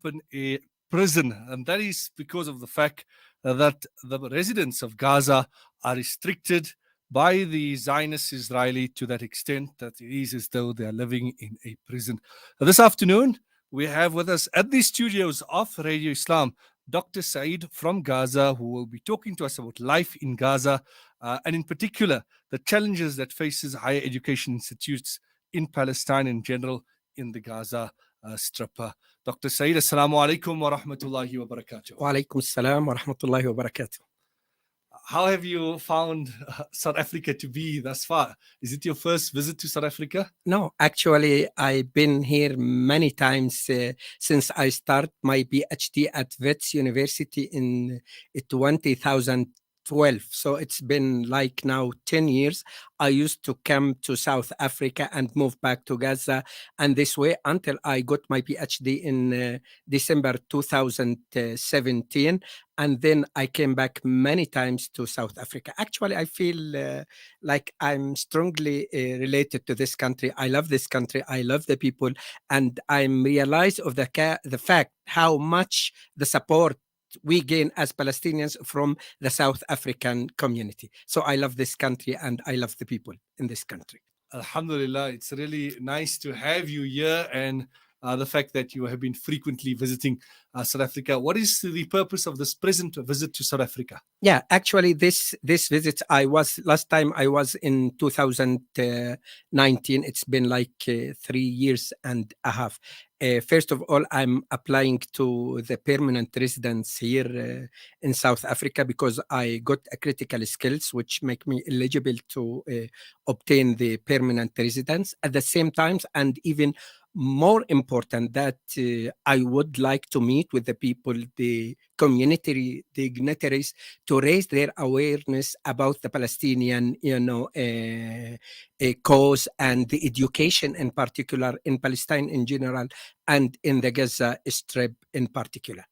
open a prison, and that is because of the fact that the residents of Gaza are restricted by the Zionist Israeli to that extent that it is as though they are living in a prison. This afternoon, we have with us at the studios of Radio Islam Dr. Saeed from Gaza, who will be talking to us about life in Gaza and in particular the challenges that faces higher education institutes in Palestine in general in the Gaza Strip. Dr. Saeed, assalamu alaikum wa rahmatullahi wa barakatuh. Wa alaikum assalam wa rahmatullahi wa barakatuh. How have you found South Africa to be thus far? Is it your first visit to South Africa? No, actually, I've been here many times since I started my PhD at Wits University in 2012. So it's been like now 10 years. I used to come to South Africa and move back to Gaza. And this way until I got my PhD in December 2017. And then I came back many times to South Africa. Actually, I feel like I'm strongly related to this country. I love this country. I love the people. And I'm realized of the fact how much the support we gain as Palestinians from the South African community. So I love this country and I love the people in this country. Alhamdulillah, it's really nice to have you here and the fact that you have been frequently visiting South Africa. What is the purpose of this present visit to South Africa? Yeah, actually, this visit, last time I was in 2019. It's been like 3 years and a half. First of all, I'm applying to the permanent residence here in South Africa because I got a critical skills which make me eligible to obtain the permanent residence. At the same time, and even more important, that I would like to meet with the people, the community dignitaries, to raise their awareness about the Palestinian, cause and the education in particular in Palestine in general and in the Gaza Strip in particular.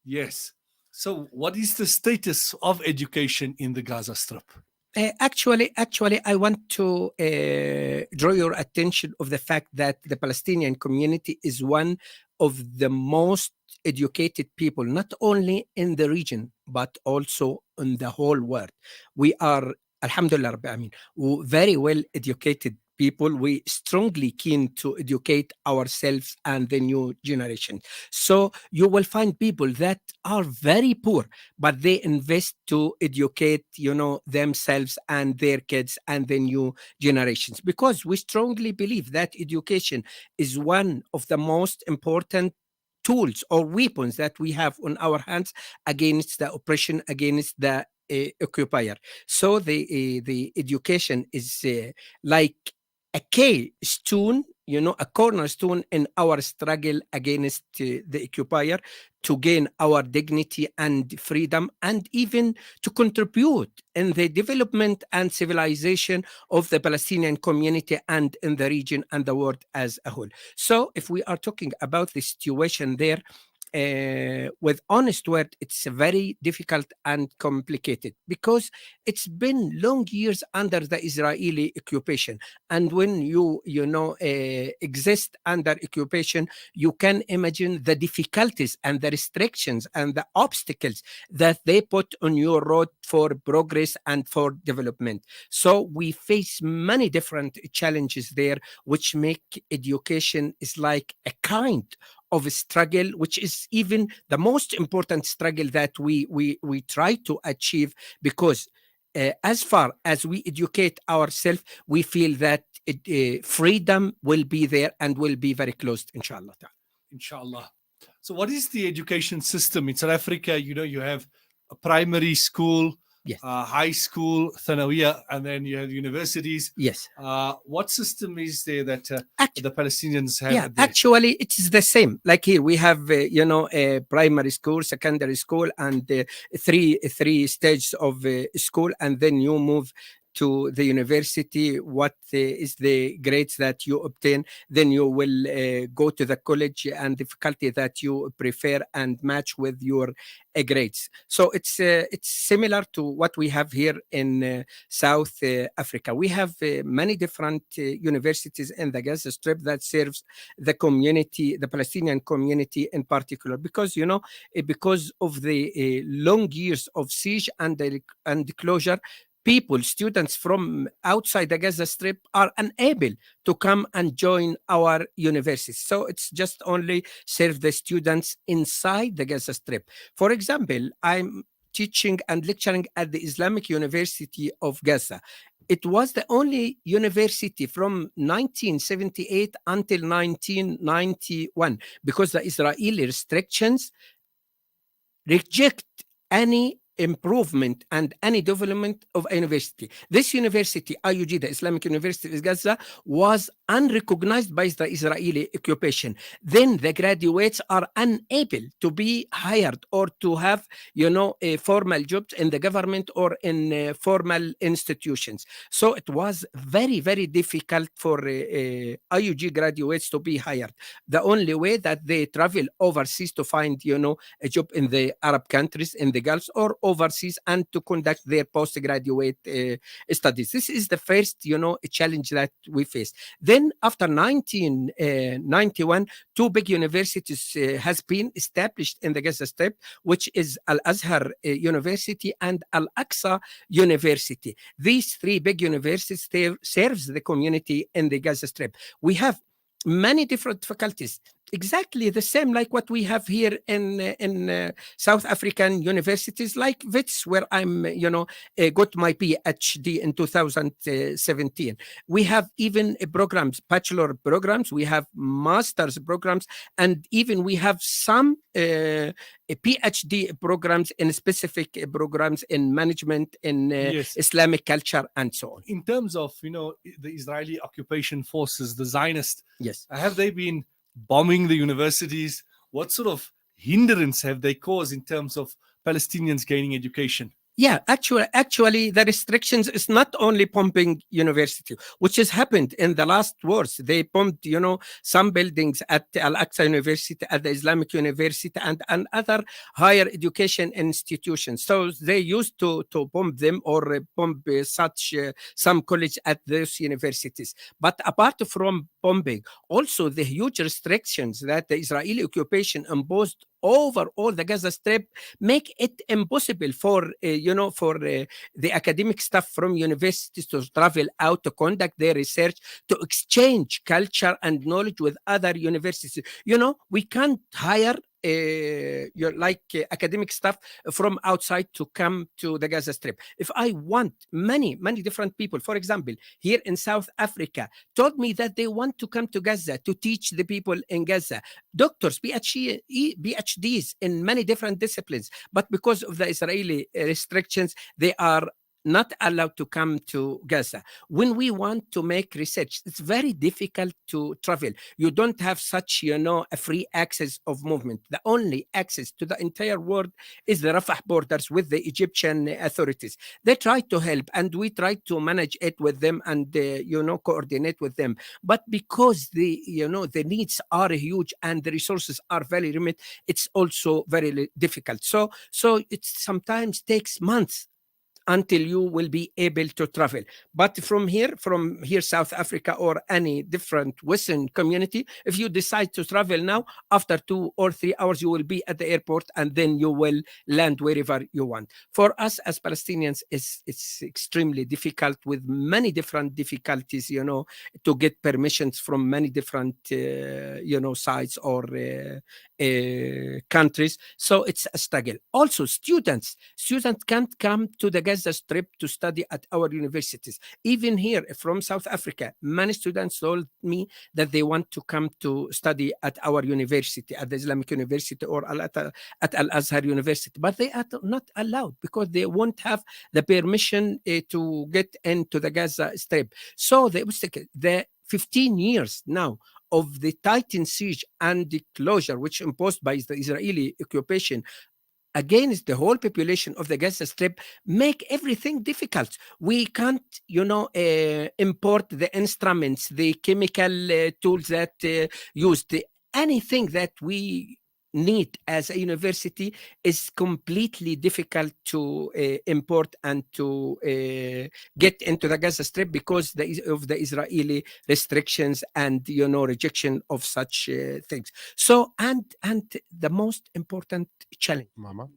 Yes. So what is the status of education in the Gaza Strip? Actually, I want to draw your attention of the fact that the Palestinian community is one of the most educated people, not only in the region, but also in the whole world. We are, alhamdulillah, very well educated people. We strongly keen to educate ourselves and the new generation. So you will find people that are very poor, but they invest to educate, themselves and their kids and the new generations, because we strongly believe that education is one of the most important tools or weapons that we have on our hands against the oppression, against the occupier. So the education is like a keystone, a cornerstone in our struggle against the occupier to gain our dignity and freedom, and even to contribute in the development and civilization of the Palestinian community and in the region and the world as a whole. So if we are talking about the situation there, with honest word, it's very difficult and complicated because it's been long years under the Israeli occupation. And when you exist under occupation, you can imagine the difficulties and the restrictions and the obstacles that they put on your road for progress and for development. So we face many different challenges there, which make education is like a kind of a struggle, which is even the most important struggle that we try to achieve, because as far as we educate ourselves, we feel that freedom will be there and will be very close, inshallah. Inshallah. So what is the education system in South Africa? You have a primary school, yes, high school, Thanawiyah, and then you have universities. Yes. What system is there that the Palestinians have? Yeah, actually, it is the same. Like here, we have, a primary school, secondary school, and three stages of school, and then you move to the university, what is the grades that you obtain, then you will go to the college and the faculty that you prefer and match with your grades. So it's similar to what we have here in South Africa. We have many different universities in the Gaza Strip that serves the community, the Palestinian community in particular, because because of the long years of siege and closure, people, students from outside the Gaza Strip are unable to come and join our universities. So it's just only serve the students inside the Gaza Strip. For example, I'm teaching and lecturing at the Islamic University of Gaza. It was the only university from 1978 until 1991, because the Israeli restrictions reject any improvement and any development of a university. This university, IUG, the Islamic University of Gaza, was unrecognized by the Israeli occupation. Then the graduates are unable to be hired or to have, formal jobs in the government or in formal institutions. So it was very, very difficult for IUG graduates to be hired. The only way that they travel overseas to find, a job in the Arab countries, in the Gulf, or overseas, and to conduct their postgraduate studies. This is the first, challenge that we faced. Then after 1991, two big universities has been established in the Gaza Strip, which is Al-Azhar University and Al-Aqsa University. These three big universities serves the community in the Gaza Strip. We have many different faculties, exactly the same like what we have here in South African universities, like WITS, where I'm, got my PhD in 2017. We have even programs, bachelor programs, we have master's programs, and even we have some PhD programs in specific programs in management, in Yes. Islamic culture, and so on. In terms of, the Israeli occupation forces, the Zionists, Yes. have they been bombing the universities? What sort of hindrance have they caused in terms of Palestinians gaining education? Yeah, actually, the restrictions is not only bombing university, which has happened in the last wars. They bombed, some buildings at Al-Aqsa University, at the Islamic University, and other higher education institutions. So they used to bomb them or bomb such some college at those universities. But apart from bombing, also the huge restrictions that the Israeli occupation imposed over all the Gaza Strip make it impossible for the academic staff from universities to travel out to conduct their research, to exchange culture and knowledge with other universities. We can't hire academic staff from outside to come to the Gaza Strip. If I want many different people, for example, here in South Africa, told me that they want to come to Gaza to teach the people in Gaza, doctors, PhDs in many different disciplines, but because of the Israeli restrictions, they are not allowed to come to Gaza. When we want to make research, it's very difficult to travel. You don't have such, a free access of movement. The only access to the entire world is the Rafah borders with the Egyptian authorities. They try to help, and we try to manage it with them and, coordinate with them. But because the needs are huge and the resources are very limited, it's also very difficult. So it sometimes takes months until you will be able to travel. But from here, South Africa or any different Western community, if you decide to travel now, after 2 or 3 hours, you will be at the airport and then you will land wherever you want. For us as Palestinians, it's extremely difficult with many different difficulties, to get permissions from many different, sites or countries. So it's a struggle. Also, students can't come to the Gaza Strip to study at our universities. Even here from South Africa, many students told me that they want to come to study at our university, at the Islamic University or at Al-Azhar University, but they are not allowed because they won't have the permission to get into the Gaza Strip. So the 15 years now of the Titan siege and the closure, which imposed by the Israeli occupation, against the whole population of the Gaza Strip make everything difficult. We can't, import the instruments, the chemical tools that used. Anything that we need as a university is completely difficult to import and to get into the Gaza Strip because of the Israeli restrictions and rejection of such things. So and the most important challenge Mama,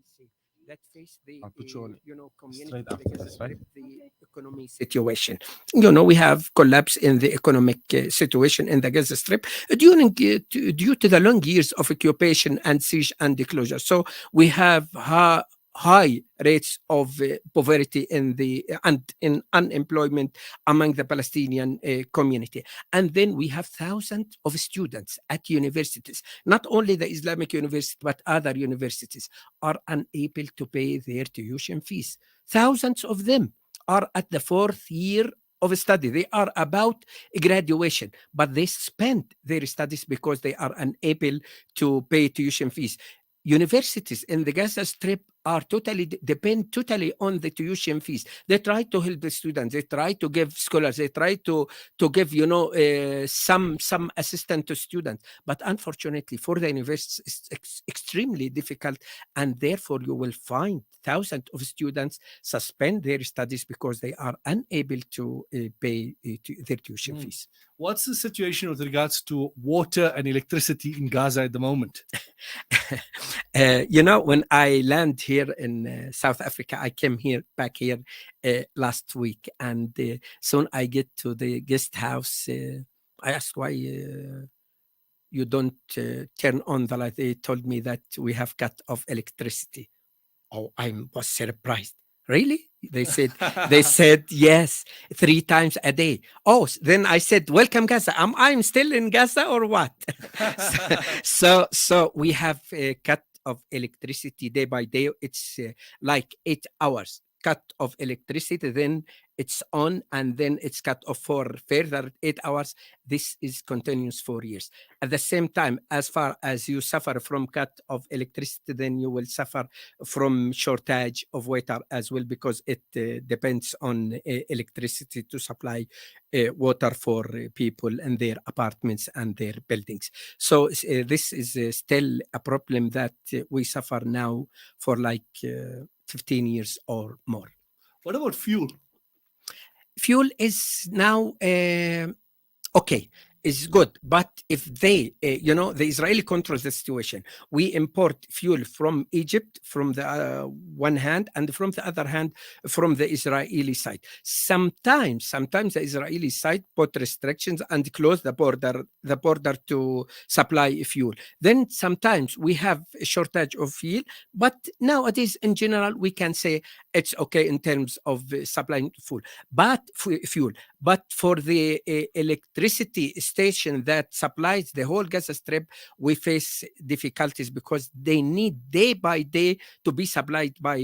that face the I'll put you on community straight of the after Gaza this, right? Strip, the economy situation. We have collapse in the economic situation in the Gaza Strip due to the long years of occupation and siege and closure. So we have high rates of poverty in the and in unemployment among the Palestinian community. And then we have thousands of students at universities, not only the Islamic university, but other universities are unable to pay their tuition fees. Thousands of them are at the fourth year of study. They are about graduation, but they spend their studies because they are unable to pay tuition fees. Universities in the Gaza Strip are depend totally on the tuition fees. They try to help the students. They try to give scholars. They try to give some assistance to students. But unfortunately, for the universities, it's extremely difficult, and therefore you will find thousands of students suspend their studies because they are unable to pay their tuition fees. What's the situation with regards to water and electricity in Gaza at the moment? When I land here in South Africa, I came back here last week, and soon I get to the guest house. I asked why you don't turn on the light. They told me that we have cut off electricity. Oh, I was surprised. Really? They said yes, 3 times a day. Oh, then I said, welcome Gaza. I'm still in Gaza or what? so we have a cut of electricity day by day. It's like 8 hours cut of electricity, then it's on, and then it's cut off for further 8 hours. This is continuous for years. At the same time, as far as you suffer from cut of electricity, then you will suffer from shortage of water as well, because it depends on electricity to supply water for people in their apartments and their buildings. So this is still a problem that we suffer now for like 15 years or more. What about fuel? Fuel is now okay, is good, but if they the Israeli controls the situation. We import fuel from Egypt from the one hand, and from the other hand from the Israeli side. Sometimes the Israeli side put restrictions and close the border to supply fuel. Then sometimes we have a shortage of fuel, but nowadays in general we can say it's okay in terms of supplying fuel. But for the electricity station that supplies the whole Gaza Strip, we face difficulties because they need day by day to be supplied by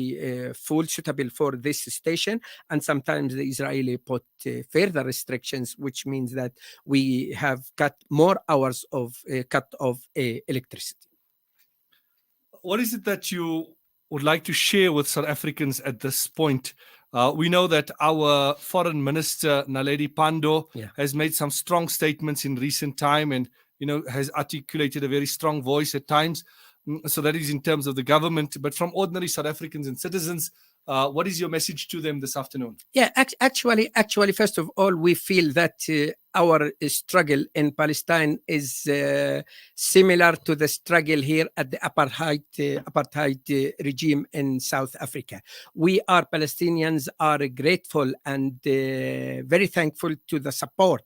fuel suitable for this station. And sometimes the Israeli put further restrictions, which means that we have cut more hours of cut of electricity. What is it that you would like to share with South Africans at this point? We know that our foreign minister, Naledi Pandor, has made some strong statements in recent time, and has articulated a very strong voice at times. So that is in terms of the government. But from ordinary South Africans and citizens, what is your message to them this afternoon? Yeah, actually, first of all, we feel that our struggle in Palestine is similar to the struggle here at the apartheid regime in South Africa. We are Palestinians are grateful and very thankful to the support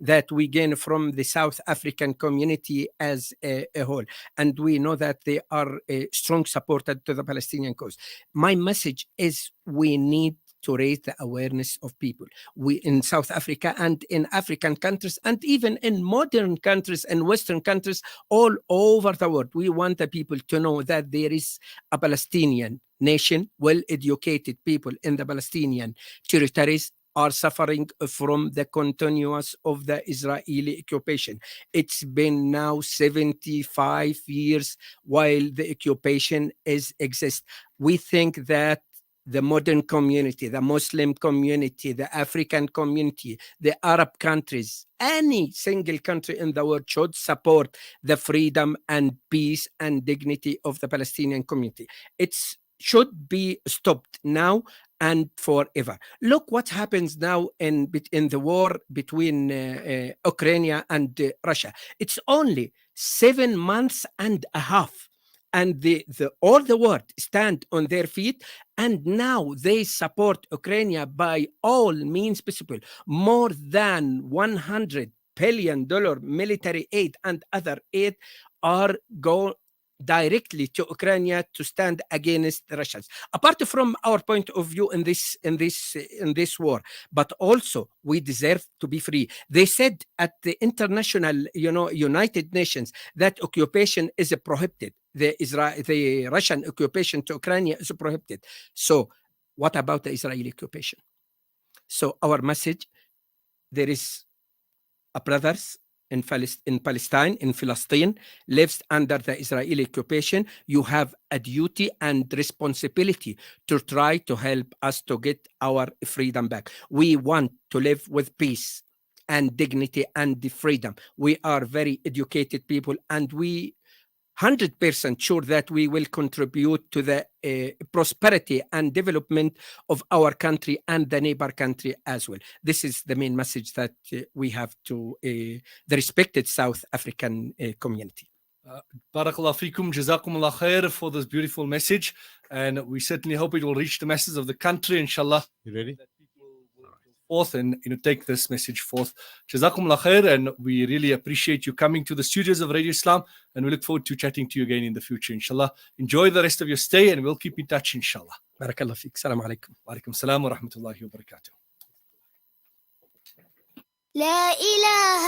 that we gain from the South African community as a whole. And we know that they are a strong supporter to the Palestinian cause. My message is we need to raise the awareness of people. We in South Africa and in African countries, and even in modern countries and Western countries all over the world, we want the people to know that there is a Palestinian nation, well-educated people in the Palestinian territories are suffering from the continuous of the Israeli occupation. It's been now 75 years while the occupation exists. We think that the modern community, the Muslim community, the African community, the Arab countries, any single country in the world should support the freedom and peace and dignity of the Palestinian community. It should be stopped now and forever. Look what happens now in the war between Ukraine and Russia. It's only 7 months and a half. And all the world stand on their feet, and now they support Ukraine by all means possible. More than $100 billion military aid and other aid are go directly to Ukraine to stand against the Russians. Apart from our point of view in this war, but also we deserve to be free. They said at the international, United Nations that occupation is prohibited. The Russian occupation to Ukraine is prohibited. So what about the Israeli occupation? So our message, there is a brothers in Palestine, in Palestine, lives under the Israeli occupation. You have a duty and responsibility to try to help us to get our freedom back. We want to live with peace and dignity and the freedom. We are very educated people, and we 100% sure that we will contribute to the prosperity and development of our country and the neighbor country as well. This is the main message that we have to the respected South African community. Barakallah fikum, jazakumullah khair for this beautiful message, and we certainly hope it will reach the masses of the country, inshallah. You ready? That people will go forth and take this message forth. Jazakumullah khair, and we really appreciate you coming to the studios of Radio Islam, and we look forward to chatting to you again in the future, inshallah. Enjoy the rest of your stay, and we'll keep in touch, inshallah. Barakallah fiqh. Assalamu alaikum. Wa alaikum salam wa rahmatullahi wa barakatuh. لا إله